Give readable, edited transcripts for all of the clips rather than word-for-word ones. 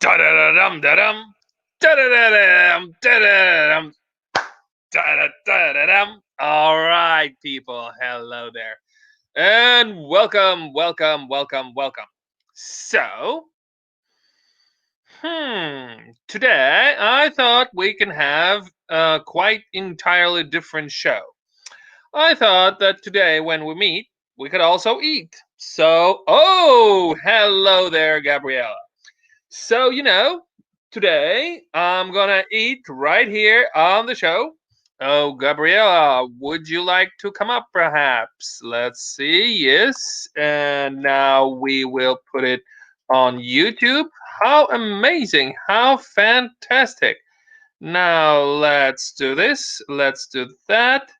Da-da-da-dum, da-dum. Da-da-da-dum, da-da-da-dum, da-da-da-da-dum. All right, people. Hello there. And welcome, welcome, welcome, welcome. So, today I thought we can have a quite entirely different show. I thought that today when we meet, we could also eat. So, hello there, Gabriella. So, today I'm gonna eat right here on the show. Oh, Gabriela, would you like to come up perhaps? Let's see. Yes. And now we will put it on YouTube. How amazing! How fantastic! Now let's do this. Let's do that.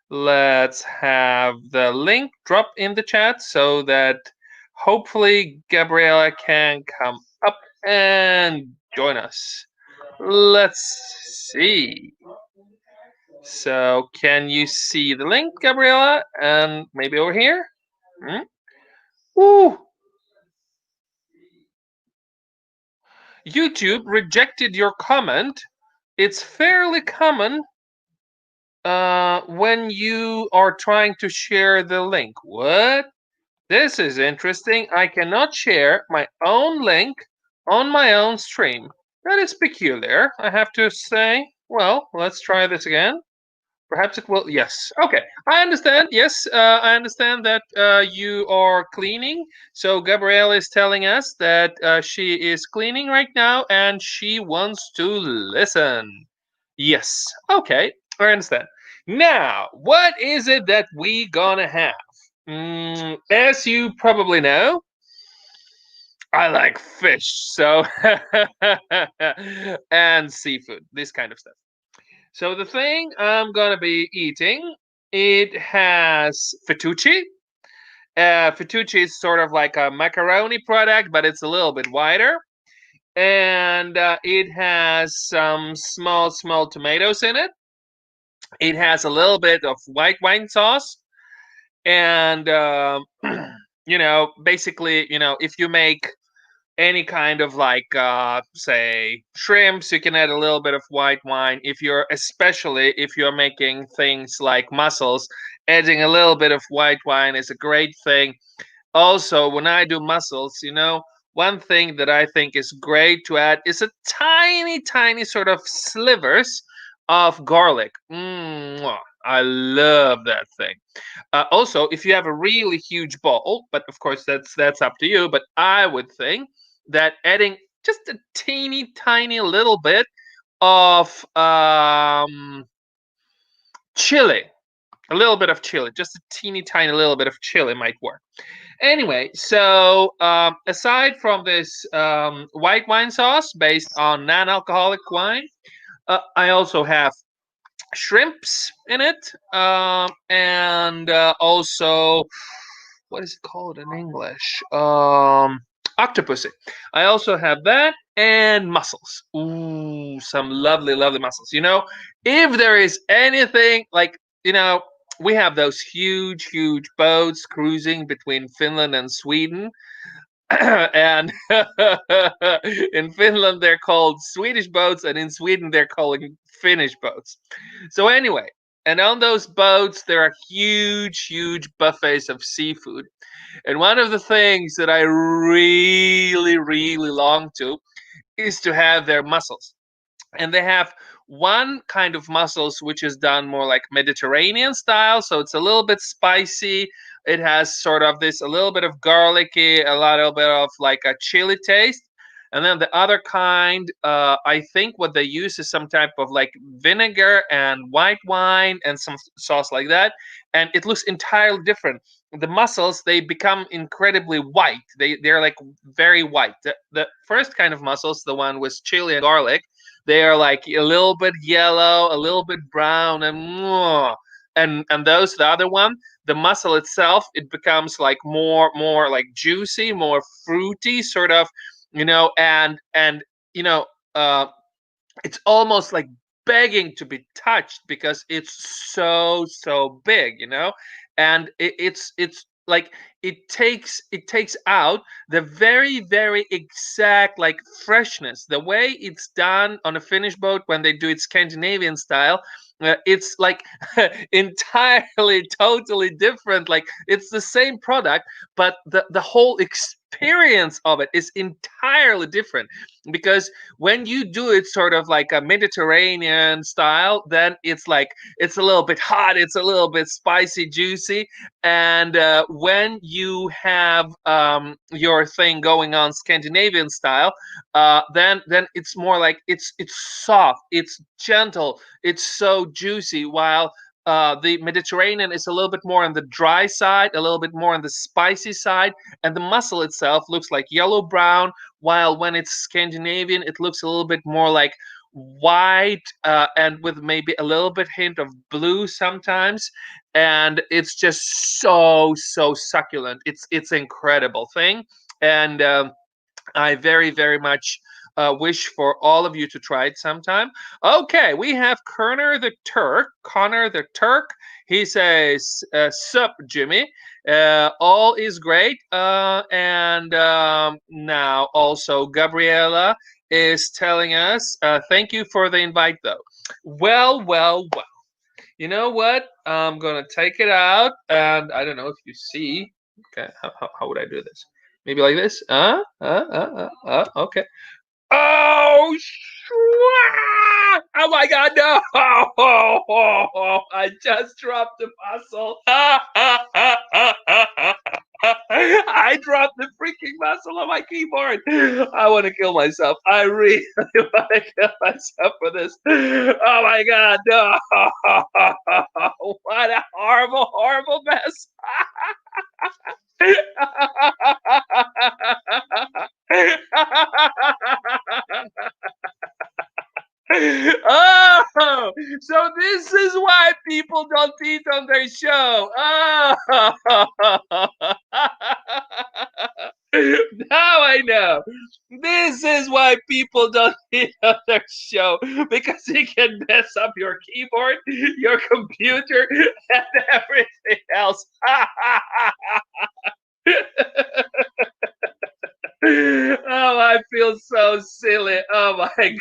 Let's have the link drop in the chat so that hopefully Gabriela can come up and join us. Let's see. So, can you see the link, Gabriela? And maybe over here? Hmm? Ooh, YouTube rejected your comment. It's fairly common when you are trying to share the link. What? This is interesting. I cannot share my own link on my own stream. That is peculiar, I have to say. Well, let's try this again. Perhaps it will. Yes. Okay. I understand. Yes. I understand that you are cleaning. So Gabrielle is telling us that she is cleaning right now and she wants to listen. Yes. Okay. I understand. Now, what is it that we gonna have? As you probably know, I like fish. So and seafood, this kind of stuff. So the thing I'm gonna be eating, it has fettucci. Fettucci is sort of like a macaroni product, but it's a little bit wider. And it has some small tomatoes in it. It has a little bit of white wine sauce, and basically, if you make any kind of like say shrimps, you can add a little bit of white wine. Especially if you're making things like mussels, adding a little bit of white wine is a great thing. Also, when I do mussels, one thing that I think is great to add is a tiny sort of slivers of garlic. I love that thing. Also, if you have a really huge bowl, but of course that's up to you. But I would think that adding just a teeny tiny little bit of chili, a little bit of chili, just a teeny tiny little bit of chili might work. Anyway, so aside from this white wine sauce based on non-alcoholic wine, I also have shrimps in it, and also what is it called in English? Octopussy. I also have that and mussels. Ooh, some lovely mussels. If there is anything like, we have those huge boats cruising between Finland and Sweden. And in Finland they're called Swedish boats, and in Sweden they're calling Finnish boats. So anyway, and on those boats there are huge buffets of seafood. And one of the things that I really long to is to have their mussels. And they have one kind of mussels which is done more like Mediterranean style, so it's a little bit spicy. It has sort of this a little bit of garlicky, a little bit of like a chili taste. And then the other kind, I think what they use is some type of like vinegar and white wine and some sauce like that, and it looks entirely different. The mussels, they become incredibly white. They're like very white. The first kind of mussels, the one with chili and garlic, they are like a little bit yellow, a little bit brown, and the other one, the mussel itself, it becomes like more like juicy, more fruity, sort of, and you know, uh, it's almost like begging to be touched because it's so big, and it's like it takes out the very exact like freshness. The way it's done on a Finnish boat when they do it Scandinavian style, it's like entirely totally different. Like it's the same product, but the whole experience of it is entirely different, because when you do it sort of like a Mediterranean style, then it's like it's a little bit hot, it's a little bit spicy, juicy. And when you have your thing going on Scandinavian style, then it's more like it's soft, it's gentle, it's so juicy. While the Mediterranean is a little bit more on the dry side, a little bit more on the spicy side, and the mussel itself looks like yellow brown. While when it's Scandinavian, it looks a little bit more like white, and with maybe a little bit hint of blue sometimes. And it's just so succulent. It's incredible thing. And I very much wish for all of you to try it sometime. Okay, we have Connor the Turk. Connor the Turk. He says, "Sup, Jimmy? All is great." And now also Gabriela is telling us, "Thank you for the invite, though." Well. You know what? I'm gonna take it out, and I don't know if you see. Okay, how would I do this? Maybe like this. Okay. Oh, oh my God, no! I just dropped the puzzle. I dropped the freaking muzzle on my keyboard. I want to kill myself. I really want to kill myself for this. Oh my God, no! What a horrible mess. Oh, so this is why people don't eat on their show. Oh. Now I know. This is why people don't eat on their show, because it can mess up your keyboard, your computer, and everything else. Oh, I feel so silly. Oh my God.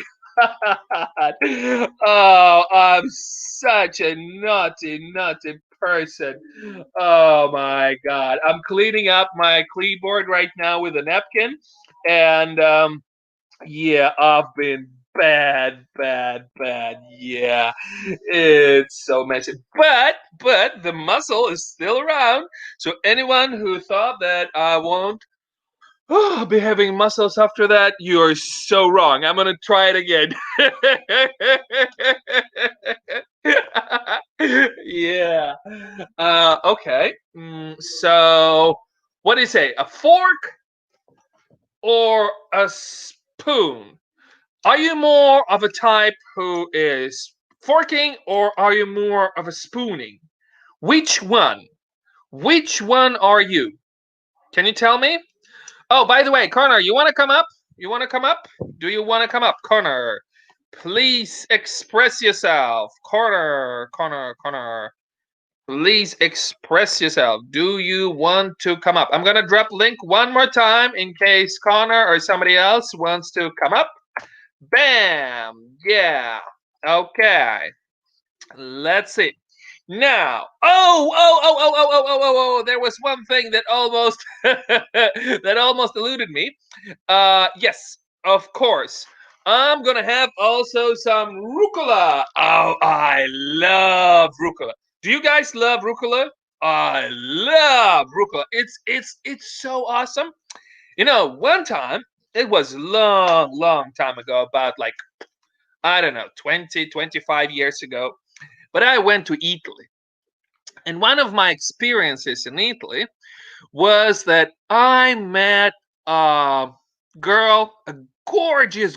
Oh, I'm such a naughty person. Oh my God. I'm cleaning up my keyboard right now with a napkin. And yeah, I've been bad. Yeah, it's so messy. But the muscle is still around. So anyone who thought that I won't be having muscles after that, you are so wrong. I'm gonna try it again. Yeah. Okay. So, what do you say? A fork or a spoon? Are you more of a type who is forking, or are you more of a spooning? Which one? Which one are you? Can you tell me? Oh, by the way, Connor, you want to come up? You want to come up? Do you want to come up, Connor? Please express yourself. Connor. Please express yourself. Do you want to come up? I'm going to drop link one more time in case Connor or somebody else wants to come up. Bam. Yeah. Okay. Let's see. Now, there was one thing that almost that almost eluded me. Yes, of course. I'm gonna have also some rucola. Oh, I love rucola. Do you guys love rucola? I love rucola. It's so awesome. You know, one time, it was long time ago, about like, I don't know, 20, 25 years ago. But I went to Italy. And one of my experiences in Italy was that I met a girl, a gorgeous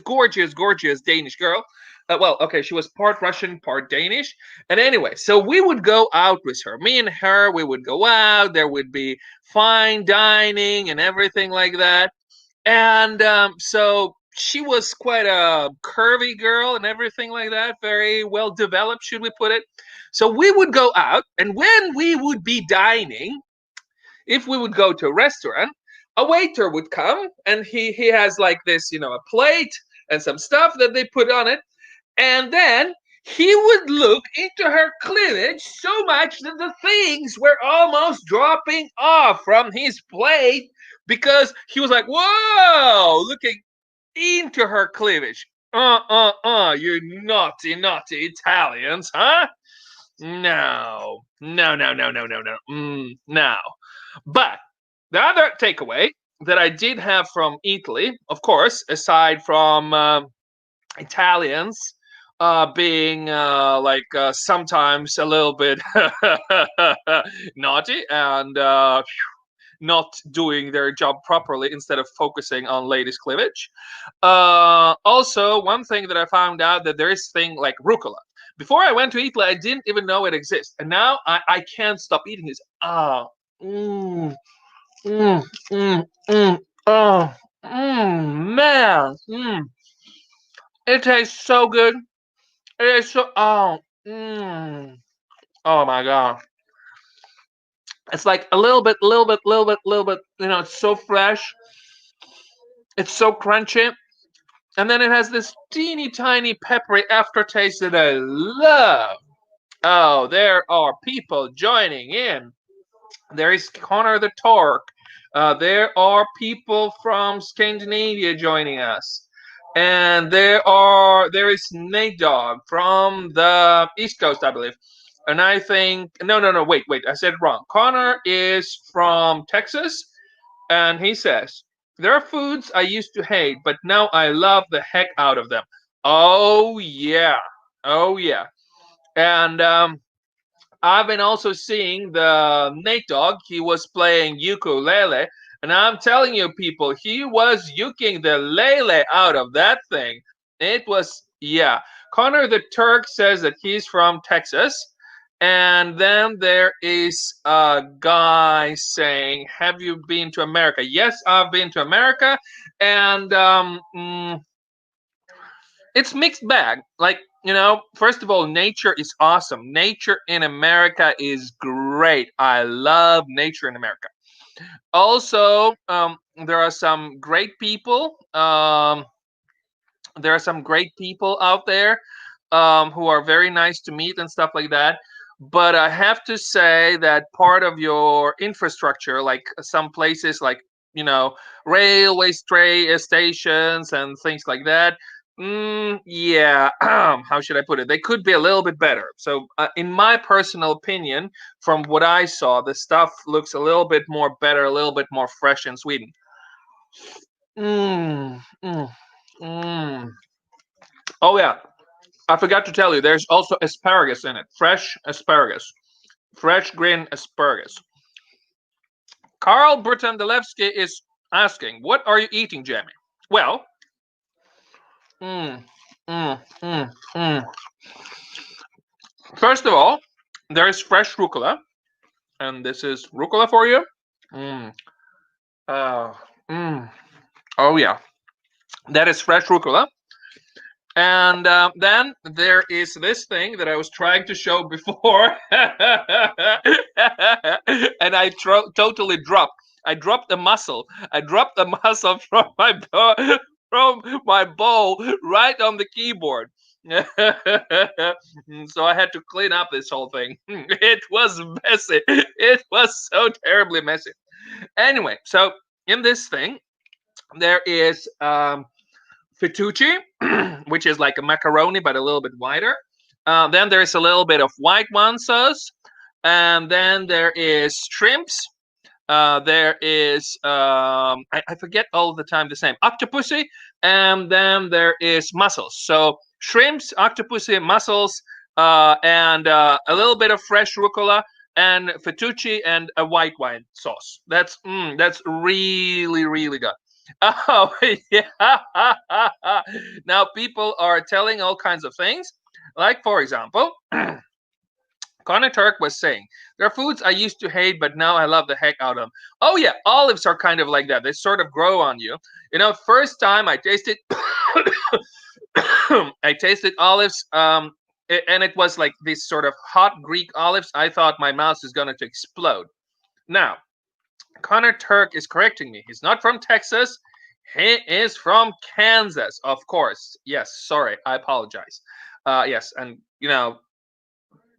Danish girl. Well, okay, she was part Russian, part Danish. And anyway, so we would go out with her. Me and her, we would go out. There would be fine dining and everything like that. And so she was quite a curvy girl and everything like that, very well developed, should we put it. So we would go out, and when we would be dining, if we would go to a restaurant, a waiter would come and he has like this, a plate and some stuff that they put on it, and then he would look into her cleavage so much that the things were almost dropping off from his plate because he was like, whoa, looking into her cleavage. You naughty, naughty Italians, huh? No, no, no, no, no, no, no, no. But the other takeaway that I did have from Italy, of course, aside from Italians being sometimes a little bit naughty and not doing their job properly instead of focusing on ladies' cleavage. Also, one thing that I found out that there is thing like rucola. Before I went to Italy, I didn't even know it exists, and now I can't stop eating this. Mm, mm, mm, mm, oh, man, it tastes so good. It is so oh my god. It's like a little bit, little bit, little bit, little bit. It's so fresh. It's so crunchy. And then it has this teeny tiny peppery aftertaste that I love. Oh, there are people joining in. There is Connor the Torque. There are people from Scandinavia joining us. And there is Nate Dog from the East Coast, I believe. And I think no, wait, I said it wrong. Connor is from Texas, and he says, there are foods I used to hate, but now I love the heck out of them. Oh yeah. Oh yeah. And I've been also seeing the Nate Dog. He was playing ukulele, and I'm telling you, people, he was uking the lele out of that thing. It was, yeah. Connor the Turk says that he's from Texas. And then there is a guy saying, have you been to America? Yes, I've been to America. And it's mixed bag. Like, first of all, nature is awesome. Nature in America is great. I love nature in America. Also, there are some great people. There are some great people out there who are very nice to meet and stuff like that. But I have to say that part of your infrastructure, like some places like, railway stations and things like that, yeah, how should I put it? They could be a little bit better. So, in my personal opinion, from what I saw, the stuff looks a little bit more better, a little bit more fresh in Sweden. Mm, mm, mm. Oh, yeah. I forgot to tell you, there's also asparagus in it. Fresh asparagus. Fresh green asparagus. Carl Brutandalewski is asking, what are you eating, Jamie? Well, mm, mm, mm, mm. First of all, there is fresh rucola. And this is rucola for you. Mm. Uh, mm. Oh, yeah. That is fresh rucola. And then there is this thing that I was trying to show before, and I totally dropped. I dropped the muscle. I dropped the muscle from my bowl right on the keyboard. So I had to clean up this whole thing. It was messy. It was so terribly messy. Anyway, so in this thing, there is fettuccine, which is like a macaroni but a little bit wider. Then there's a little bit of white wine sauce, and then there is shrimps. There is I forget all the time the same octopussy, and then there is mussels. So shrimps, octopussy, mussels, and a little bit of fresh rucola, and fettuccine, and a white wine sauce. That's really really good. Oh yeah. Now people are telling all kinds of things. Like for example, Connor Turk was saying, there are foods I used to hate, but now I love the heck out of them. Oh yeah, olives are kind of like that. They sort of grow on you. First time I tasted I tasted olives, and it was like this sort of hot Greek olives. I thought my mouth is going to explode. Now, Connor Turk is correcting me. He's not from Texas. He is from Kansas, of course. Yes, sorry, I apologize. Yes, and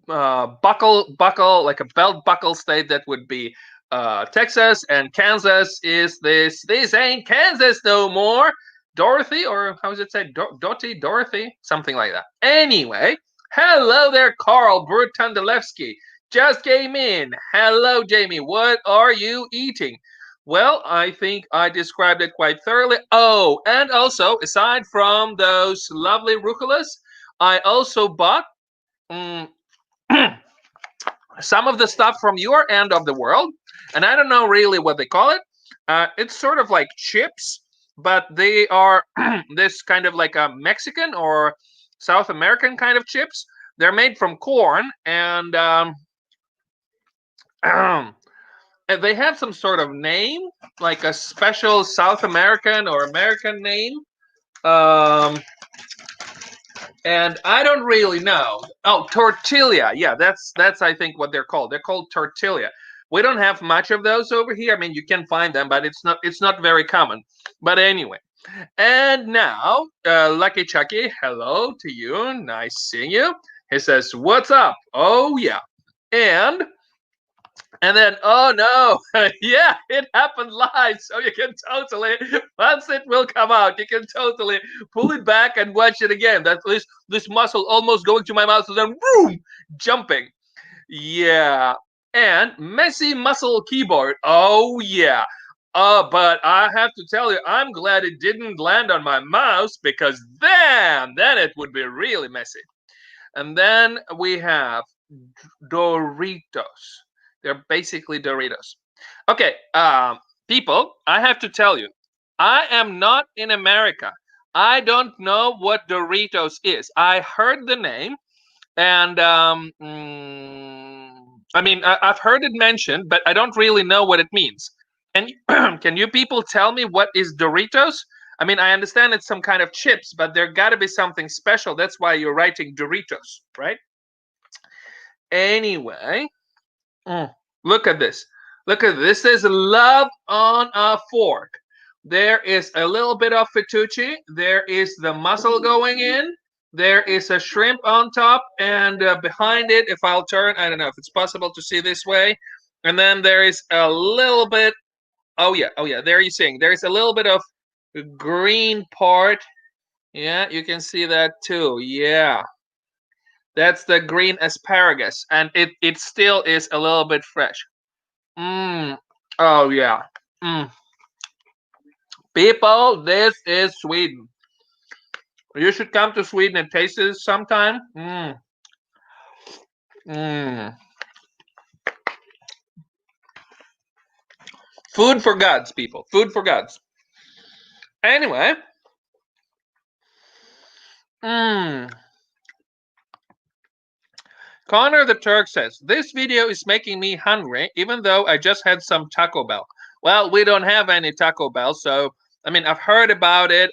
buckle like a belt buckle state, that would be Texas, and Kansas is this. This ain't Kansas no more. Dorothy, or how does it say? Dorothy, something like that. Anyway, hello there, Carl Brutandalewski. Just came in. Hello, Jamie. What are you eating? Well, I think I described it quite thoroughly. Oh, and also, aside from those lovely rucolas, I also bought mm, some of the stuff from your end of the world, and I don't know really what they call it. It's sort of like chips, but they are this kind of like a Mexican or South American kind of chips. They're made from corn, and and they have some sort of name, like a special South American or American name. Um, and I don't really know. Oh, tortilla. Yeah, that's I think what they're called. They're called tortilla. We don't have much of those over here. I mean, you can find them, but it's not very common. But anyway, and now, Lucky Chucky, hello to you. Nice seeing you. He says, "What's up?" Oh yeah, and then, oh no, yeah, it happened live, so you can totally, once it will come out, you can totally pull it back and watch it again. That's this muscle almost going to my mouth and then boom, jumping. Yeah, and messy muscle keyboard. Oh yeah. But I have to tell you, I'm glad it didn't land on my mouse, because then it would be really messy. And then we have Doritos. They're basically Doritos. Okay, people, I have to tell you, I am not in America. I don't know what Doritos is. I heard the name, and I mean, I've heard it mentioned, but I don't really know what it means. Can can you people tell me what is Doritos? I mean, I understand it's some kind of chips, but there got to be something special. That's why you're writing Doritos, right? Anyway, look at this. Look at this. This is love on a fork. There is a little bit of fettuccine. There is the mussel going in. There is a shrimp on top, and behind it, if I'll turn, I don't know if it's possible to see this way. And then there is a little bit. Oh yeah. There you're seeing. There is a little bit of green part. Yeah, you can see that too. Yeah, that's the green asparagus, and it still is a little bit fresh. Mmm. Oh yeah. Mm. People, this is Sweden. You should come to Sweden and taste this sometime. Mm. Mm. Food for gods, people. Food for gods. Anyway. Mm. Connor the Turk says, this video is making me hungry, even though I just had some Taco Bell. Well, we don't have any Taco Bell, so I mean, I've heard about it.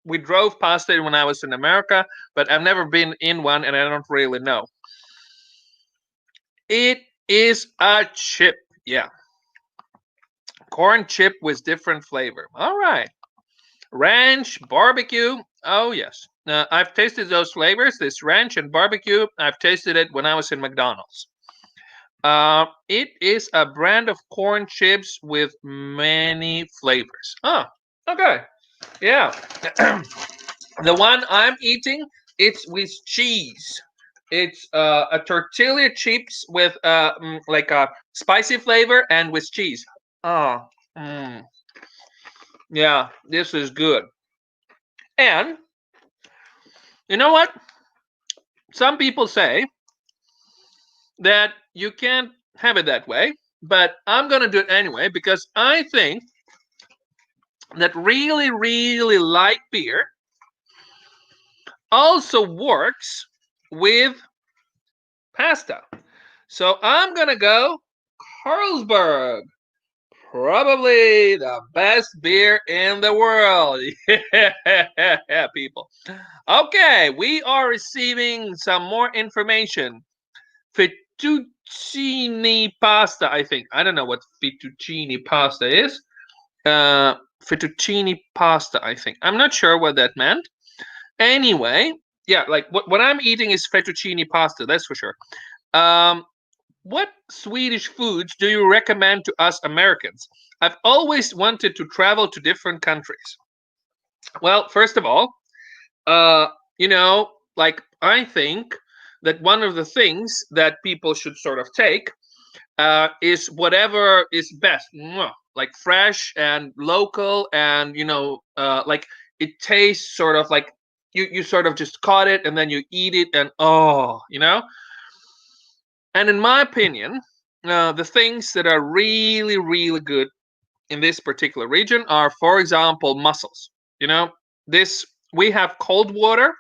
We drove past it when I was in America, but I've never been in one, and I don't really know. It is a chip, yeah. Corn chip with different flavor. All right. Ranch, barbecue. Oh yes. I've tasted those flavors. This ranch and barbecue. I've tasted it when I was in McDonald's. It is a brand of corn chips with many flavors. Oh, okay. Yeah. The one I'm eating, it's with cheese. It's a tortilla chips with like a spicy flavor and with cheese. Oh, yeah, this is good. And you know what? Some people say that you can't have it that way, but I'm gonna do it anyway, because I think that really, really light beer also works with pasta. So I'm gonna go Carlsberg. Probably the best beer in the world. Yeah, people. Okay, we are receiving some more information. fettuccine pasta, I think. I don't know what fettuccine pasta is. Fettuccine pasta, I think. I'm not sure what that meant. Anyway, yeah, like what I'm eating is fettuccine pasta, that's for sure. Um, what Swedish foods do you recommend to us Americans? I've always wanted to travel to different countries. Well, first of all, uh, like I think that one of the things that people should sort of take is whatever is best, like fresh and local, and like it tastes sort of like you sort of just caught it and then you eat it, and and in my opinion, the things that are really really good in this particular region are, for example, mussels. You know, this we have cold water,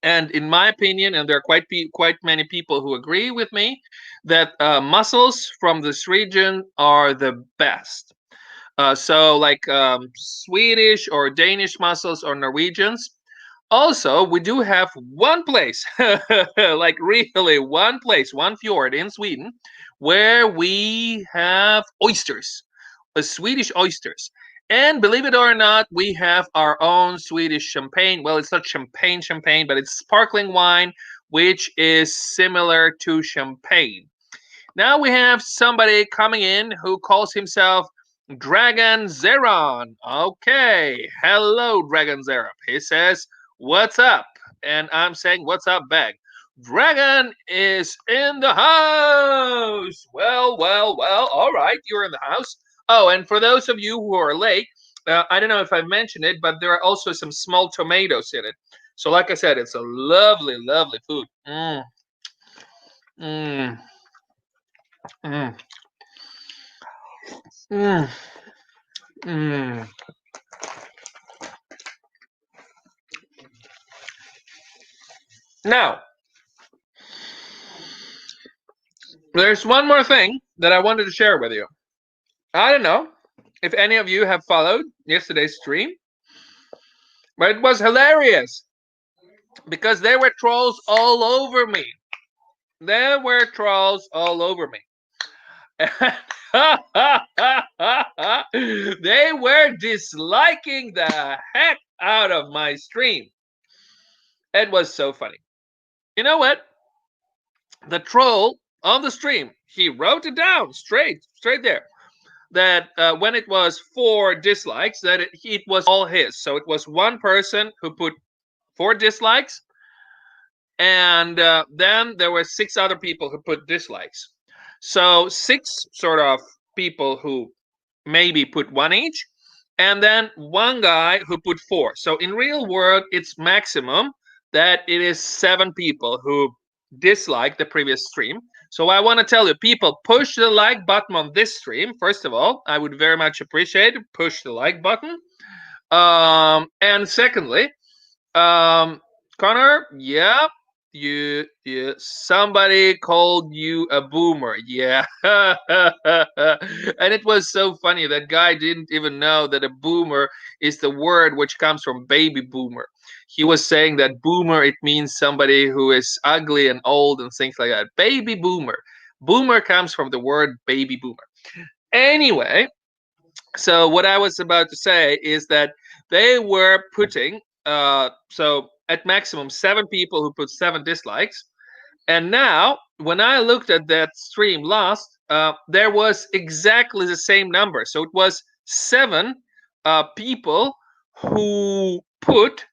and in my opinion, and there are quite many people who agree with me, that mussels from this region are the best. So like Swedish or Danish mussels or Norwegians. Also, we do have one place, like really one place, one fjord in Sweden, where we have oysters, Swedish oysters. And believe it or not, we have our own Swedish champagne. Well, it's not champagne, but it's sparkling wine, which is similar to champagne. Now we have somebody coming in who calls himself Dragon Zeron. Okay, hello, Dragon Zeron. He says, "What's up?" And I'm saying, "What's up, Bag?" Dragon is in the house. Well, well, well. All right, you're in the house. Oh, and for those of you who are late, I don't know if I mentioned it, but there are also some small tomatoes in it. So, like I said, it's a lovely, lovely food. Mm, mm, mm, mm. Now, there's one more thing that I wanted to share with you. I don't know if any of you have followed yesterday's stream, but it was hilarious because there were trolls all over me. There were trolls all over me. They were disliking the heck out of my stream. It was so funny. You know what? The troll on the stream, he wrote it down straight there, that when it was 4 dislikes, that it was all his. So it was one person who put 4 dislikes, and then there were 6 other people who put dislikes. So 6 sort of people who maybe put 1 each, and then one guy who put 4. So in real world, it's maximum that it is 7 people who dislike the previous stream. So I want to tell you, people, push the like button on this stream. First of all, I would very much appreciate it. Push the like button. And secondly, Connor, yeah, somebody called you a boomer. Yeah. And it was so funny. That guy didn't even know that a boomer is the word which comes from baby boomer. He was saying that boomer, it means somebody who is ugly and old and things like that. Baby boomer. Boomer comes from the word baby boomer. Anyway, so what I was about to say is that they were putting so at maximum 7 people who put 7 dislikes, and now when I looked at that stream last, there was exactly the same number. So it was 7 people who put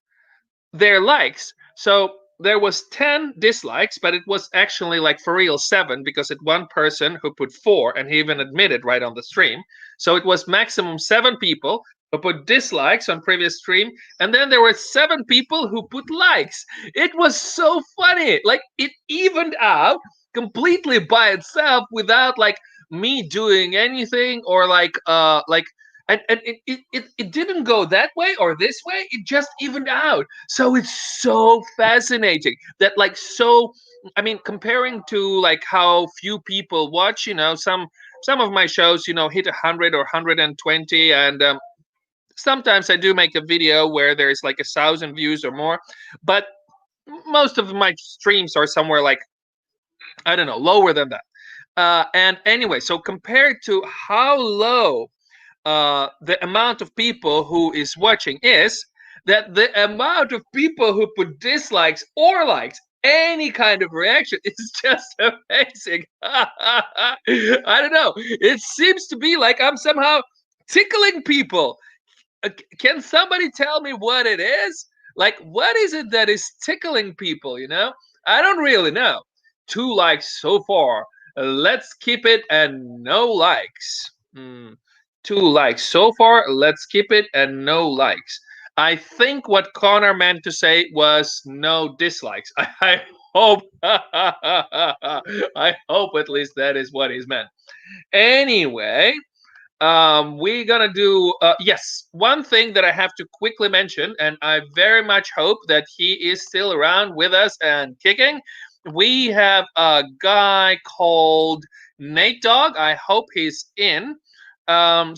their likes. So there was 10 dislikes, but it was actually like for real 7, because it one person who put 4, and he even admitted right on the stream. So it was maximum 7 people who put dislikes on previous stream, and then there were 7 people who put likes. It was so funny. Like it evened out completely by itself without like me doing anything, or like and it didn't go that way or this way. It just evened out. So it's so fascinating that like, so I mean, comparing to like how few people watch, some of my shows, hit 100 or 120, and sometimes I do make a video where there's like 1,000 views or more, but most of my streams are somewhere like I don't know, lower than that. And anyway, so compared to how low the amount of people who is watching is, that the amount of people who put dislikes or likes, any kind of reaction, is just amazing. I don't know. It seems to be like I'm somehow tickling people. Can somebody tell me what it is? Like, what is it that is tickling people? I don't really know. 2 likes so far. Let's keep it and no likes. 2 likes so far. Let's keep it and no likes. I think what Connor meant to say was no dislikes. I hope. I hope at least that is what he's meant. Anyway, we're gonna do yes, one thing that I have to quickly mention, and I very much hope that he is still around with us and kicking. We have a guy called Nate Dog. I hope he's in. I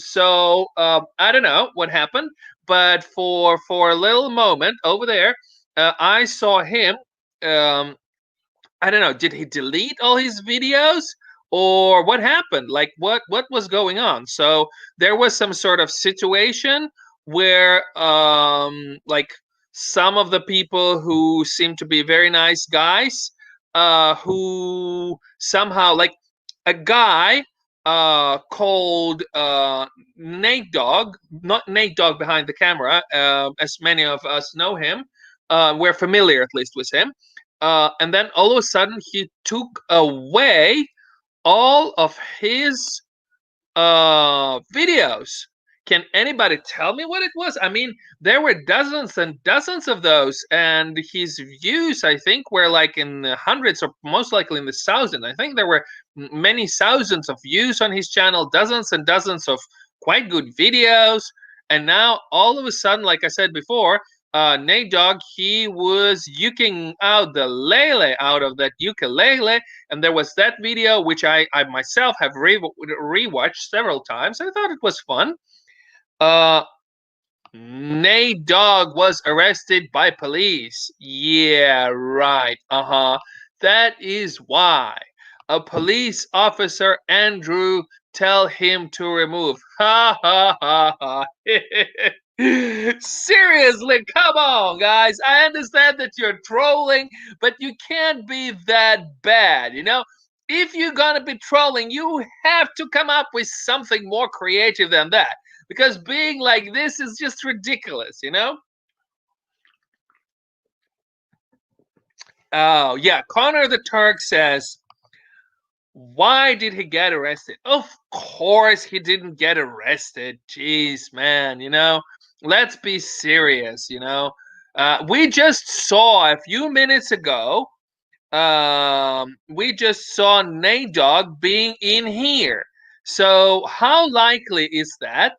don't know what happened, but for a little moment over there, I saw him. um, I don't know. Did he delete all his videos, or what happened? Like, what was going on? So there was some sort of situation where like, some of the people who seem to be very nice guys, who somehow, like, a guy called Nate Dog, not Nate Dog behind the camera, as many of us know him. We're familiar at least with him. And then all of a sudden he took away all of his videos. Can anybody tell me what it was? I mean, there were dozens and dozens of those, and his views, I think, were like in the hundreds, or most likely in the thousands. I think there were many thousands of views on his channel, dozens and dozens of quite good videos. And now, all of a sudden, like I said before, Nate Dogg, he was yuking out the lele out of that ukulele, and there was that video which I myself have rewatched several times. I thought it was fun. Uh, Nate Dogg was arrested by police. Yeah, right. That is why a police officer, Andrew, tell him to remove. Ha ha ha ha. Seriously, come on, guys. I understand that you're trolling, but you can't be that bad. If you're gonna be trolling, you have to come up with something more creative than that. Because being like this is just ridiculous. Oh, yeah. Connor the Turk says, why did he get arrested? Of course he didn't get arrested. Jeez, man, let's be serious. We just saw a few minutes ago, we just saw Nate Dogg being in here. So how likely is that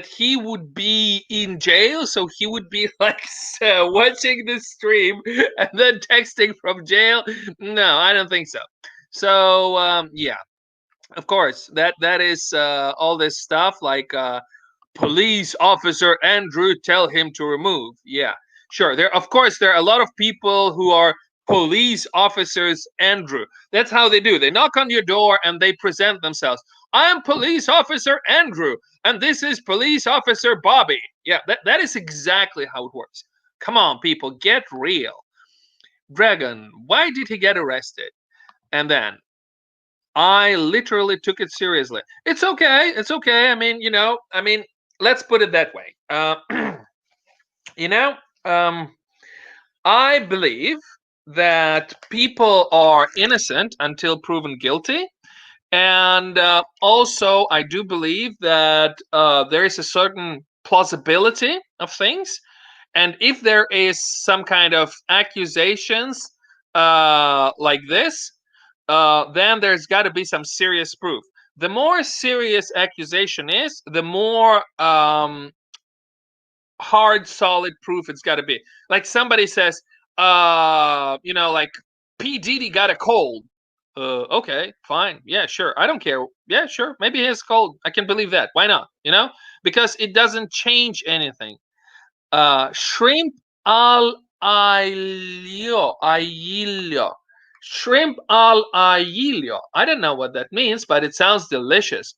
he would be in jail? So he would be like watching the stream and then texting from jail? No, I don't think so. So yeah, of course that is all this stuff like police officer Andrew tell him to remove. Yeah, sure. There are a lot of people who are police officers Andrew. That's how they do. They knock on your door and they present themselves. I'm police officer Andrew, and this is police officer Bobby. Yeah, that is exactly how it works. Come on, people, get real. Dragon, why did he get arrested? And then I literally took it seriously. It's okay. It's okay. I mean, let's put it that way. You know, um, I believe that people are innocent until proven guilty. And also, I do believe that there is a certain plausibility of things. And if there is some kind of accusations like this, then there's got to be some serious proof. The more serious accusation is, the more hard, solid proof it's got to be. Like somebody says, like P Diddy got a cold. Okay, fine, yeah, sure, I don't care. Yeah, sure, maybe he has a cold. I can believe that. Why not? Because it doesn't change anything. Shrimp al aglio. Shrimp al ajillo. I don't know what that means, but it sounds delicious.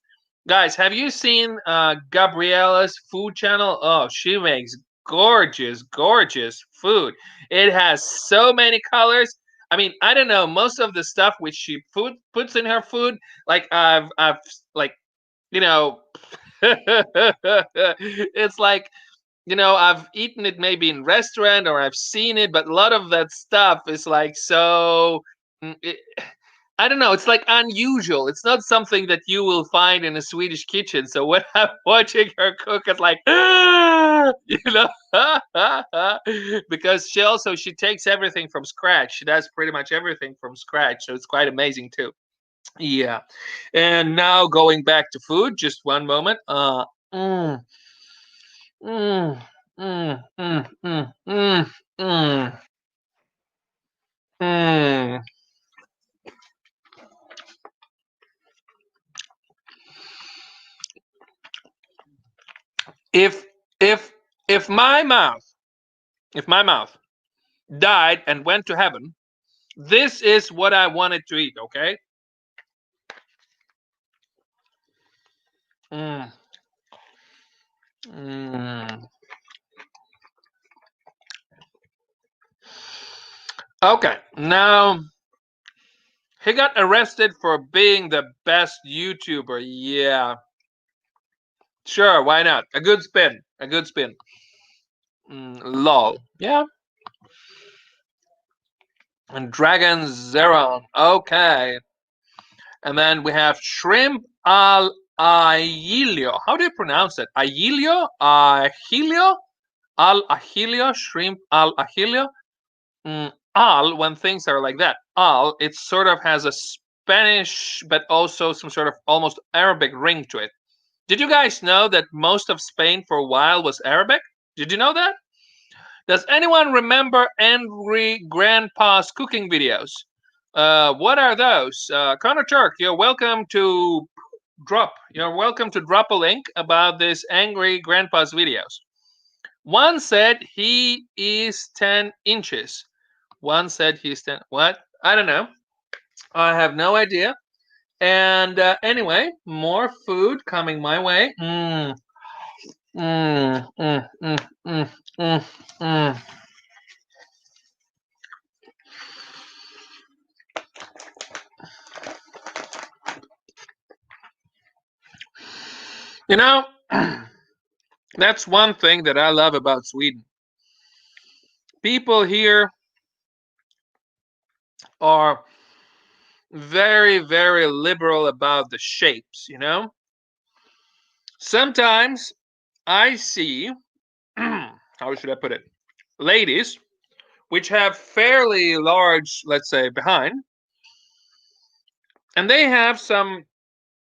Guys, have you seen Gabriella's food channel? Oh, she makes gorgeous, gorgeous food. It has so many colors. I mean, I don't know, most of the stuff which she puts in her food, like I've like, you know, it's like, I've eaten it maybe in restaurant or I've seen it, but a lot of that stuff is like so. mm, it- I don't know. It's like unusual. It's not something that you will find in a Swedish kitchen. So when I'm watching her cook, it's like, because she takes everything from scratch. She does pretty much everything from scratch. So it's quite amazing too. Yeah. And now going back to food, just one moment. Mm, mm, mm, mm, mm, mm, mm, mm. If if if my mouth died and went to heaven, this is what I wanted to eat. Okay. Mm, mm. Okay. Now he got arrested for being the best YouTuber. Yeah. Sure. Why not? A good spin. A good spin. Lol. Yeah. And Dragon Zeron. Okay. And then we have shrimp al ajillo. How do you pronounce it? Ajillo? Ajillo? Al ajillo? Shrimp al ajillo? Al, when things are like that, al, it sort of has a Spanish, but also some sort of almost Arabic ring to it. Did you guys know that most of Spain for a while was Arabic? Did you know that? Does anyone remember Angry Grandpa's cooking videos? What are those? Connor Turk, You're welcome to drop a link about this Angry Grandpa's videos. One said he is 10 inches. One said he's 10. What? I don't know. I have no idea. And anyway, more food coming my way. Mm, mm, mm, mm, mm, mm. You know, that's one thing that I love about Sweden. People here are very, very liberal about the shapes. Sometimes I see, how should I put it, ladies which have fairly large, let's say, behind, and they have some,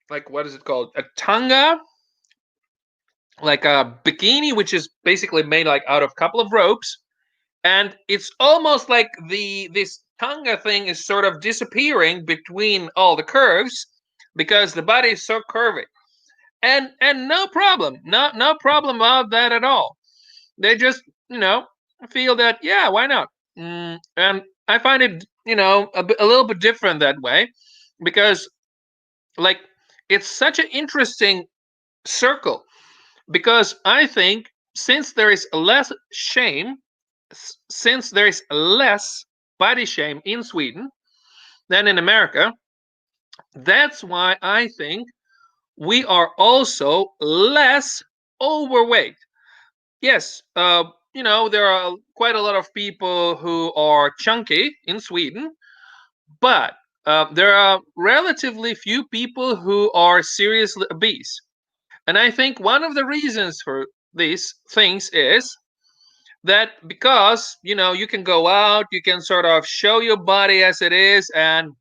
like, what is it called? A tanga, like a bikini, which is basically made like out of a couple of ropes, and it's almost like this tanga thing is sort of disappearing between all the curves because the body is so curvy. And no problem, no problem about that at all. They just, you know feel that, yeah, why not. And I find it, a little bit different that way, because, like, it's such an interesting circle, because I think since there is less shame, since there is less body shame in Sweden than in America, that's why I think we are also less overweight. Yes, there are quite a lot of people who are chunky in Sweden, but there are relatively few people who are seriously obese. And I think one of the reasons for these things is that, because, you can go out, you can sort of show your body as it is, and,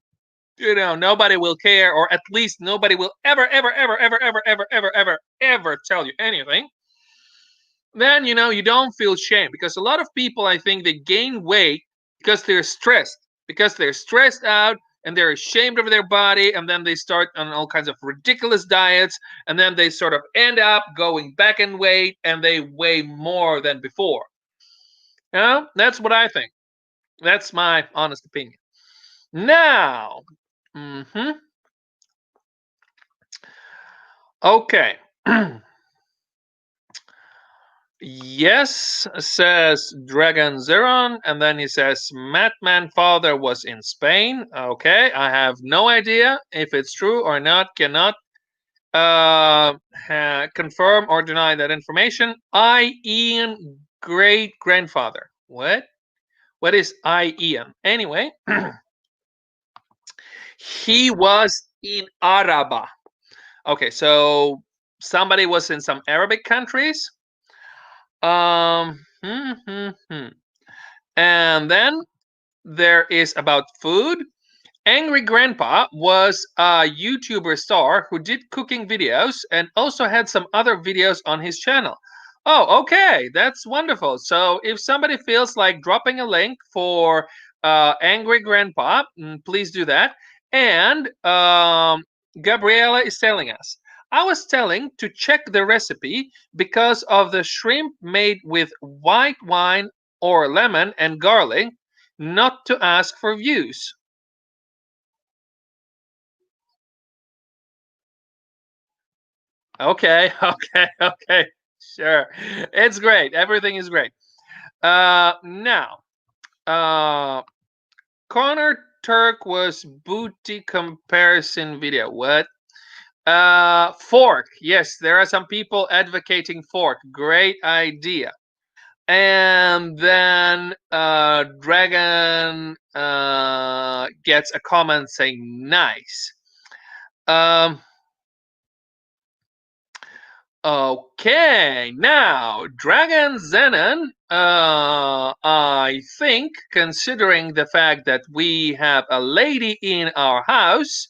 nobody will care, or at least nobody will ever, ever, ever, ever, ever, ever, ever, ever, ever tell you anything. Then, you don't feel shame, because a lot of people, I think, they gain weight because they're stressed out, and they're ashamed of their body, and then they start on all kinds of ridiculous diets, and then they sort of end up going back in weight, and they weigh more than before. That's what I think. That's my honest opinion. Now, hmm okay. Yes, says Dragon Zeron, and then he says Madman Father was in Spain. Okay, I have no idea if it's true or not. Cannot confirm or deny that information. Ian great grandfather. What? What is Ian? Anyway, he was in Araba. Okay, so somebody was in some Arabic countries. And then there is about food. Angry Grandpa was a YouTuber star who did cooking videos and also had some other videos on his channel. Oh, okay, that's wonderful. So if somebody feels like dropping a link for Angry Grandpa, please do that. And Gabriela is telling us, I was telling to check the recipe because of the shrimp made with white wine or lemon and garlic, not to ask for views. Okay, okay. Sure. It's great. Everything is great. Now, uh, Connor Turk was booty comparison video. What? Fork. Yes, there are some people advocating fork. Great idea. And then Dragon gets a comment saying nice. Um, Okay, now Dragon Zenon, I think, considering the fact that we have a lady in our house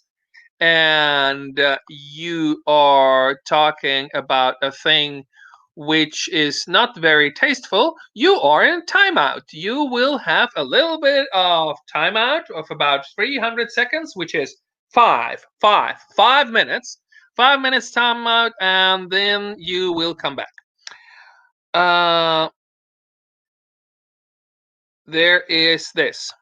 and you are talking about a thing which is not very tasteful, you are in timeout. You will have a little bit of timeout of about 300 seconds, which is 5 minutes. 5 minutes timeout, and then you will come back. Uh, there is this.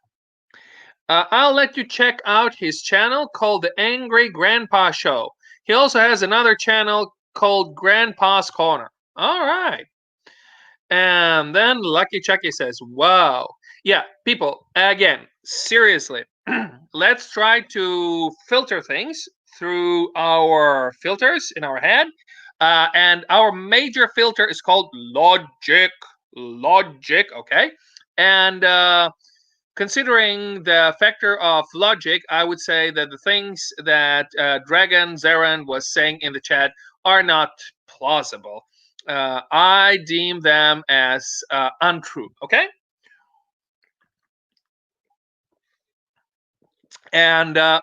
I'll let you check out his channel called The Angry Grandpa Show. He also has another channel called Grandpa's Corner. All right. And then Lucky Chucky says, wow. Yeah, people, again, seriously, let's try to filter things through our filters in our head. And our major filter is called logic. Logic, okay? And considering the factor of logic, I would say that the things that Dragon Zaran was saying in the chat are not plausible. I deem them as untrue. Okay, and I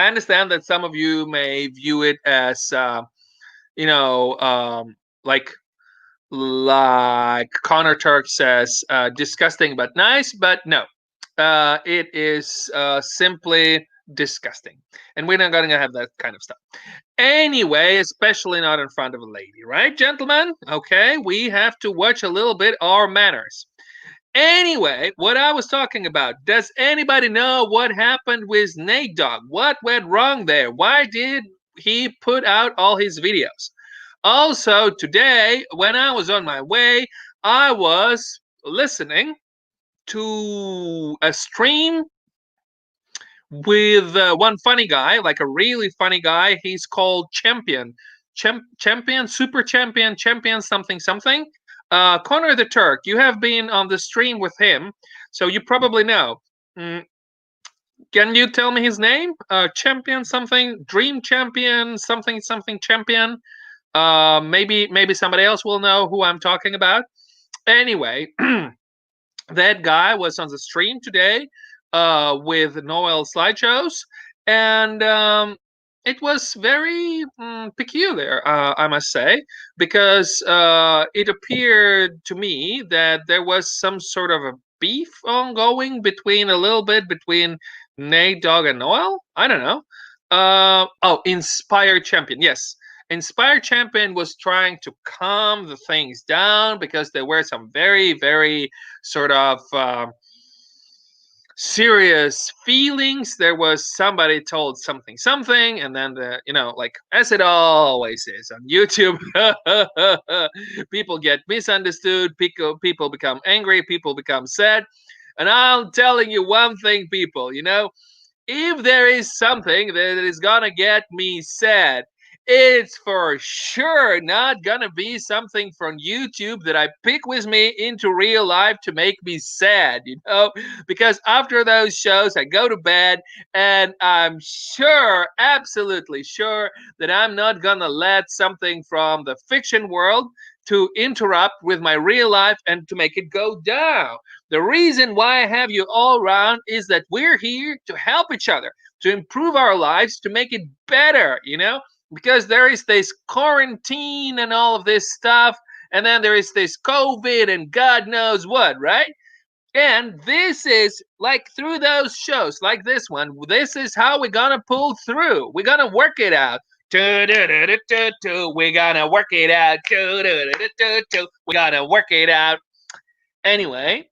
understand that some of you may view it as you know like Connor Turk says, disgusting but nice, but no, it is simply disgusting. And we're not going to have that kind of stuff. Anyway, especially not in front of a lady, right, gentlemen? Okay, we have to watch a little bit our manners. Anyway, what I was talking about, does anybody know what happened with Nate Dogg? What went wrong there? Why did he put out all his videos? Also, today, when I was on my way, I was listening to a stream with one funny guy, like a really funny guy. He's called Champion. Champion, Super Champion, Champion something something. Connor the Turk, you have been on the stream with him, so you probably know. Mm, can you tell me his name? Champion something, Dream Champion something something Champion. Maybe somebody else will know who I'm talking about. Anyway, that guy was on the stream today with Noel slideshows, and it was very peculiar, I must say, because it appeared to me that there was some sort of a beef ongoing between a little bit between Nate Dogg and Noel. I don't know. Oh, Inspired Champion. Yes, Inspired Champion was trying to calm the things down because there were some very, very sort of serious feelings. There was somebody told something, and then like as it always is on YouTube, people get misunderstood. People become angry. People become sad. And I'm telling you one thing, people. If there is something that is gonna get me sad, it's for sure not gonna be something from YouTube that I pick with me into real life to make me sad. Because after those shows, I go to bed and I'm sure, absolutely sure, that I'm not gonna let something from the fiction world to interrupt with my real life and to make it go down. The reason why I have you all around is that we're here to help each other, to improve our lives, to make it better. Because there is this quarantine and all of this stuff, and then there is this COVID and God knows what, right? And this is like through those shows like this one, this is how we're gonna pull through. We're gonna work it out. We're gonna work it out. We're gonna work it out. Anyway,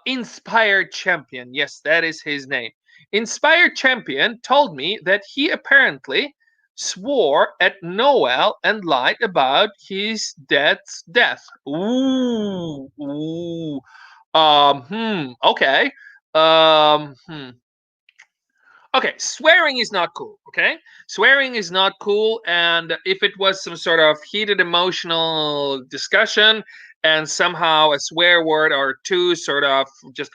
Inspired Champion. Yes, that is his name. Inspired Champion told me that he apparently swore at Noel and lied about his dad's death. Ooh, ooh. Okay. Okay, swearing is not cool, okay? Swearing is not cool, and if it was some sort of heated emotional discussion and somehow a swear word or two sort of just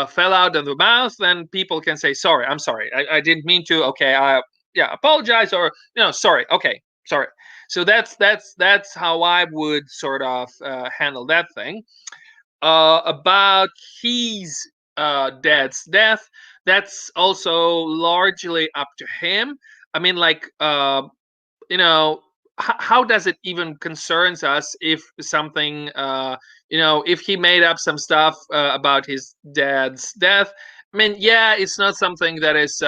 fell out of the mouth, then people can say, sorry, I'm sorry. I didn't mean to. Okay, yeah, apologize or, sorry. Okay, sorry. So that's how I would sort of handle that thing. About his dad's death, that's also largely up to him. I mean, like, how does it even concerns us if something, if he made up some stuff about his dad's death? I mean, yeah, it's not something that is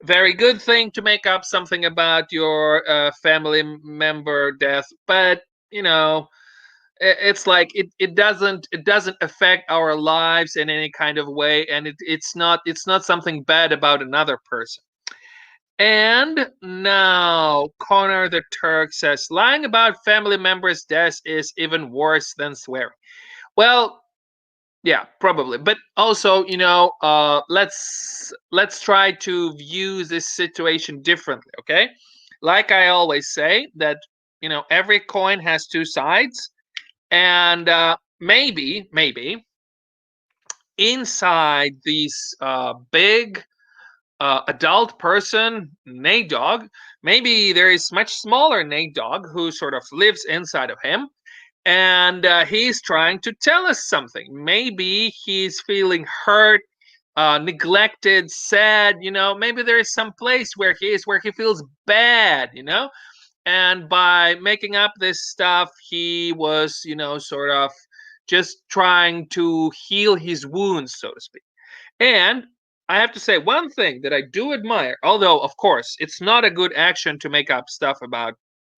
very good thing to make up something about your family member death, but it's like it doesn't affect our lives in any kind of way, and it's not something bad about another person. And now Connor the Turk says lying about family members' deaths is even worse than swearing. Well, yeah, probably, but also, let's try to view this situation differently. Okay, like I always say that every coin has two sides, and maybe inside this big adult person, Nate Dogg, maybe there is much smaller Nate Dogg who sort of lives inside of him, and he's trying to tell us something. Maybe he's feeling hurt, neglected, sad. Maybe there is some place where he feels bad. And by making up this stuff, he was, sort of just trying to heal his wounds, so to speak. And I have to say one thing that I do admire, although of course it's not a good action to make up stuff about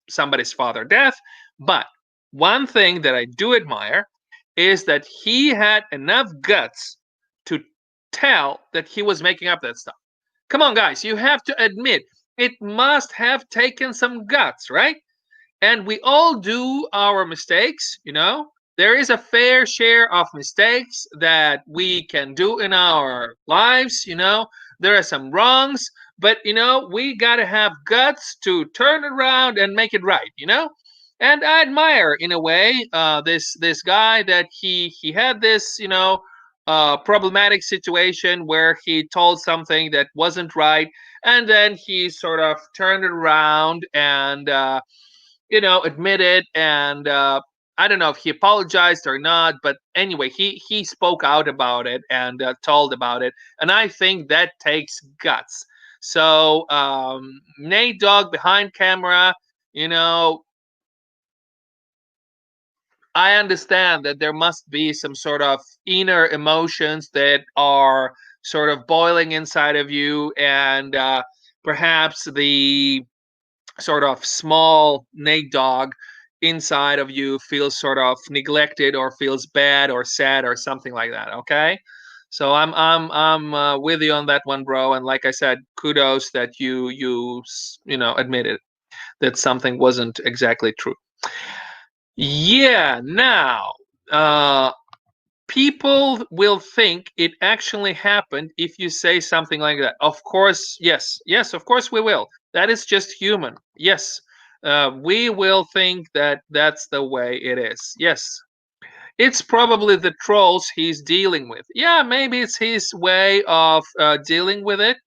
somebody's father death, but one thing that I do admire is that he had enough guts to tell that he was making up that stuff. Come on, guys, you have to admit it must have taken some guts, right? And we all do our mistakes. There is a fair share of mistakes that we can do in our lives. There are some wrongs, but we got to have guts to turn around and make it right. And I admire in a way this guy that he had this problematic situation where he told something that wasn't right, and then he sort of turned it around and admitted, and I don't know if he apologized or not, but anyway, he spoke out about it and told about it, and I think that takes guts. So Nate Dogg behind camera, you know, I understand that there must be some sort of inner emotions that are sort of boiling inside of you, and perhaps the sort of small Nate Dogg inside of you feels sort of neglected or feels bad or sad or something like that. Okay. So I'm with you on that one, bro. And like I said, kudos that you admitted that something wasn't exactly true. Yeah. Now, uh, people will think it actually happened if you say something like that. Of course, yes, yes, of course we will. That is just human. Yes, we will think that that's the way it is. Yes, it's probably the trolls he's dealing with. Yeah, maybe it's his way of dealing with it.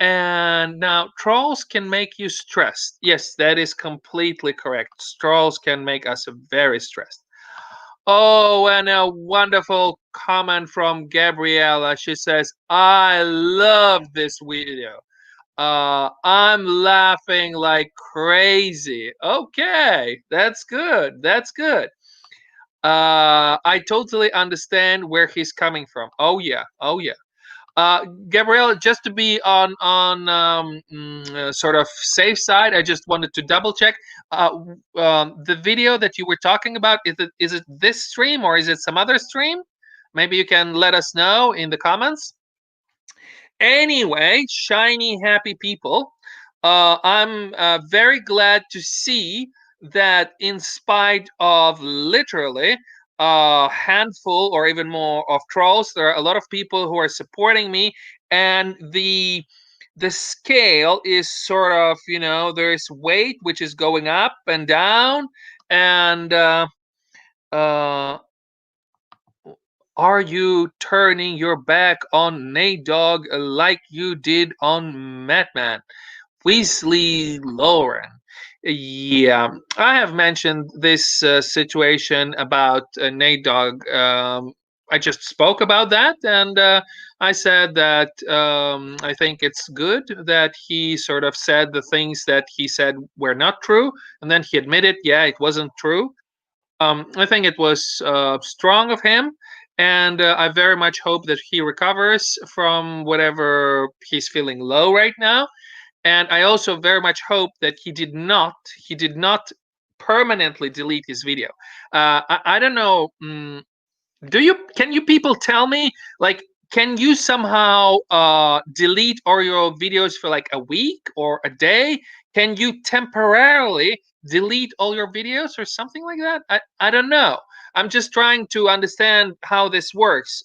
And now, trolls can make you stressed. Yes, that is completely correct. Trolls can make us very stressed. Oh, and a wonderful comment from Gabriella. She says, I love this video. I'm laughing like crazy. Okay, that's good. That's good. I totally understand where he's coming from. Oh yeah. Oh yeah. Gabrielle, just to be on sort of safe side, I just wanted to double check. The video that you were talking about, is it this stream or is it some other stream? Maybe you can let us know in the comments. Anyway, shiny happy people, I'm very glad to see that in spite of literally a handful or even more of trolls, there are a lot of people who are supporting me, and the scale is sort of, there's weight which is going up and down, and uh, are you turning your back on Nate Dogg like you did on Madman? Weasley Lauren. Yeah, I have mentioned this situation about Nate Dogg. I just spoke about that, and I said that I think it's good that he sort of said the things that he said were not true, and then he admitted, yeah, it wasn't true. I think it was strong of him, and I very much hope that he recovers from whatever he's feeling low right now. And I also very much hope that he did not permanently delete his video. I don't know. Can you people tell me, like, can you somehow delete all your videos for like a week or a day? Can you temporarily delete all your videos or something like that? I don't know. I'm just trying to understand how this works.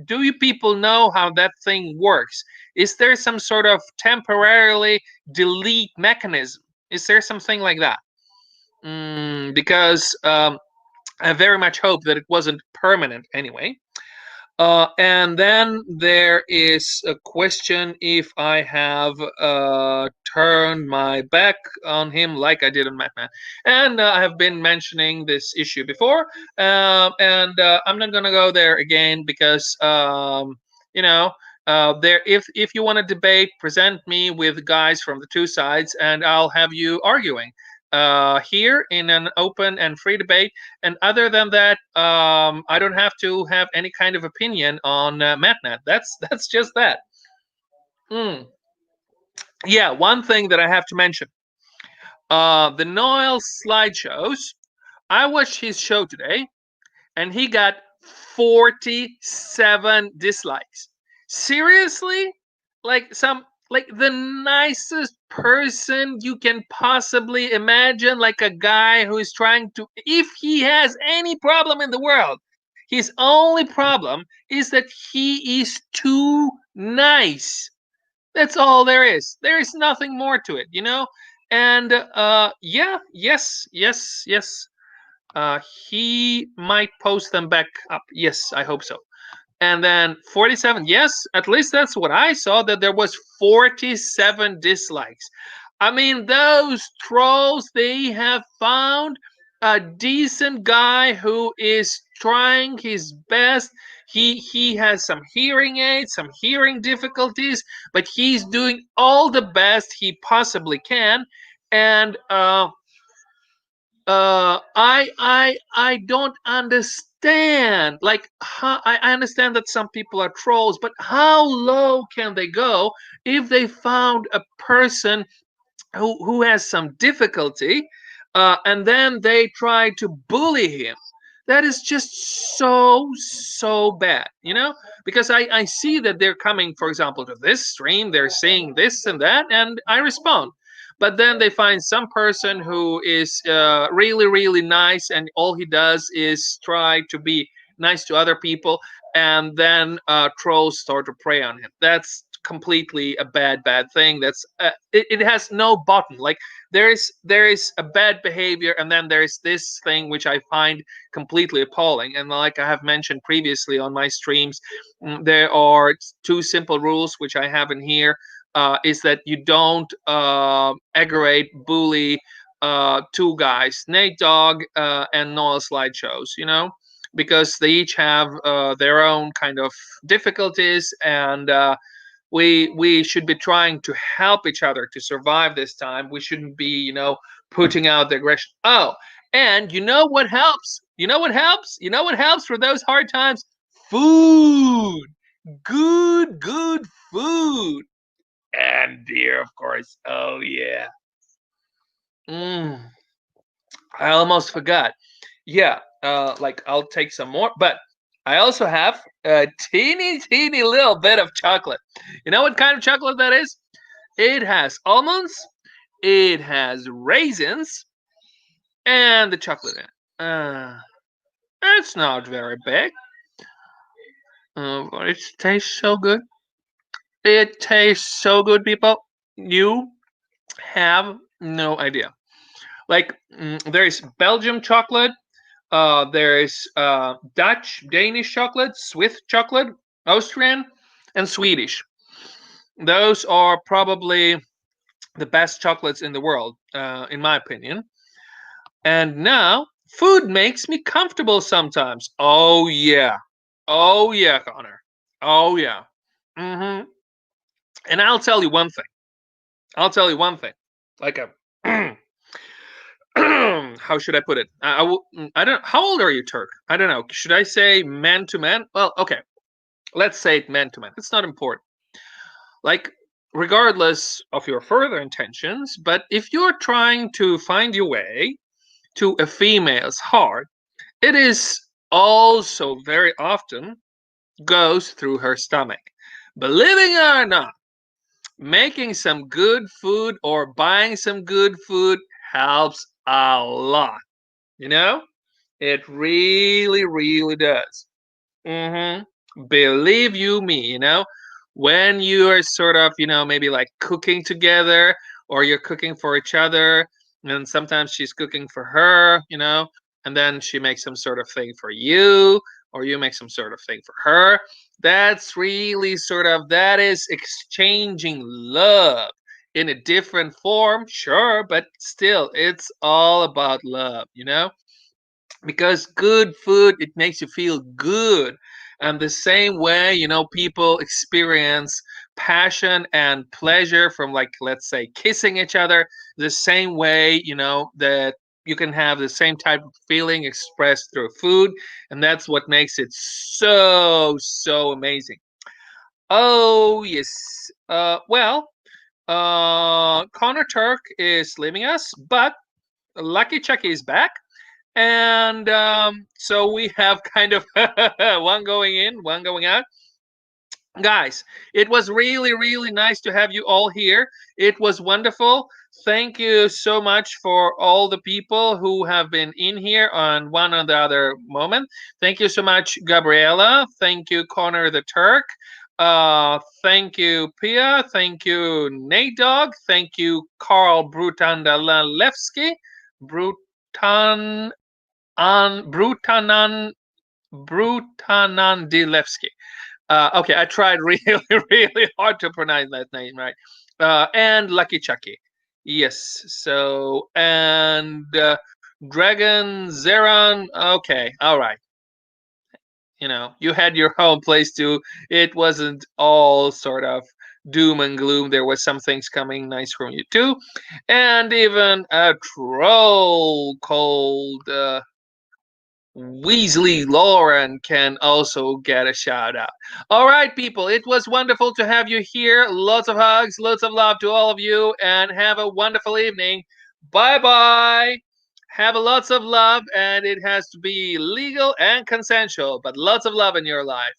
Do you people know how that thing works? Is there some sort of temporarily delete mechanism? Is there something like that? Because I very much hope that it wasn't permanent anyway. And then there is a question if I have turned my back on him like I did on Madman. And I have been mentioning this issue before, and I'm not gonna go there again because you know. There, if you want to debate, present me with guys from the two sides, and I'll have you arguing here in an open and free debate. And other than that, I don't have to have any kind of opinion on MatNet. That's just that. Mm. Yeah, one thing that I have to mention: the Noel slideshows. I watched his show today, and he got 47 dislikes. Seriously? Like the nicest person you can possibly imagine, like a guy who is trying to, if he has any problem in the world, his only problem is that he is too nice. That's all there is. There is nothing more to it. And yeah, yes, yes, yes. He might post them back up. Yes, I hope so. And then 47. Yes, at least that's what I saw. That there was 47 dislikes. I mean, those trolls, they have found a decent guy who is trying his best. He has some hearing aids, some hearing difficulties, but he's doing all the best he possibly can. And I don't understand. Like, I understand that some people are trolls, but how low can they go if they found a person who has some difficulty, and then they try to bully him? That is just so bad, you know, because I see that they're coming, for example, to this stream, they're saying this and that, and I respond. But then they find some person who is really nice, and all he does is try to be nice to other people, and then trolls start to prey on him. That's completely a bad thing. That's it has no button. Like there is a bad behavior, and then there's this thing which I find completely appalling. And like I have mentioned previously on my streams, there are two simple rules which I have in here. Is that you don't aggravate, bully two guys, Nate Dogg and Noah Slideshows, you know, because they each have their own kind of difficulties, and we should be trying to help each other to survive this time. We shouldn't be, you know, putting out the aggression. Oh, and you know what helps? You know what helps? You know what helps for those hard times? Food. Good food. And beer, of course. Oh yeah. Mm, I almost forgot. Yeah, like I'll take some more, but I also have a teeny little bit of chocolate. You know what kind of chocolate that is? It has almonds, it has raisins, and the chocolate in it. It's not very big, but it tastes so good. It tastes so good, people. You have no idea. Like there is Belgium chocolate, there is Dutch, Danish chocolate, Swiss chocolate, Austrian, and Swedish. Those are probably the best chocolates in the world, in my opinion. And now, food makes me comfortable sometimes. Oh yeah, Connor. Oh yeah. hmm And I'll tell you one thing. I'll tell you one thing. Like a how should I put it? I don't. How old are you, Turk? I don't know. Should I say man to man? Well, okay. Let's say it man to man. It's not important. Like, regardless of your further intentions, but if you're trying to find your way to a female's heart, it is also very often goes through her stomach. Believing it or not, making some good food or buying some good food helps a lot. You know, it really does. Believe you me, you know, when you are sort of, you know, maybe like cooking together, or you're cooking for each other, and sometimes she's cooking for her, you know, and then she makes some sort of thing for you, or you make some sort of thing for her. That's really sort of, that is exchanging love in a different form, sure, but still, it's all about love, you know, because good food, it makes you feel good. And the same way, you know, people experience passion and pleasure from, like, let's say kissing each other, the same way, you know, that you can have the same type of feeling expressed through food. And that's what makes it so amazing. Oh yes. Well, Connor Turk is leaving us, but Lucky Chucky is back. And so we have kind of one going in, one going out. Guys, it was really nice to have you all here. It was wonderful. Thank you so much for all the people who have been in here on one or the other moment. Thank you so much, Gabriela. Thank you, Connor the Turk. Thank you, Pia. Thank you, Nate Dog. Thank you, Carl Brutandalewski. Brutan Brutanan Brutanandilewski. Okay, I tried really hard to pronounce that name right. And Lucky Chucky. Yes. So, and Dragon Zeron. Okay, all right. You know, you had your own place too. It wasn't all sort of doom and gloom. There was some things coming nice from you too, and even a troll called Weasley Lauren can also get a shout out. All right, people, it was wonderful to have you here. Lots of hugs, lots of love to all of you, and have a wonderful evening. Bye bye. Have lots of love, and it has to be legal and consensual, but lots of love in your life.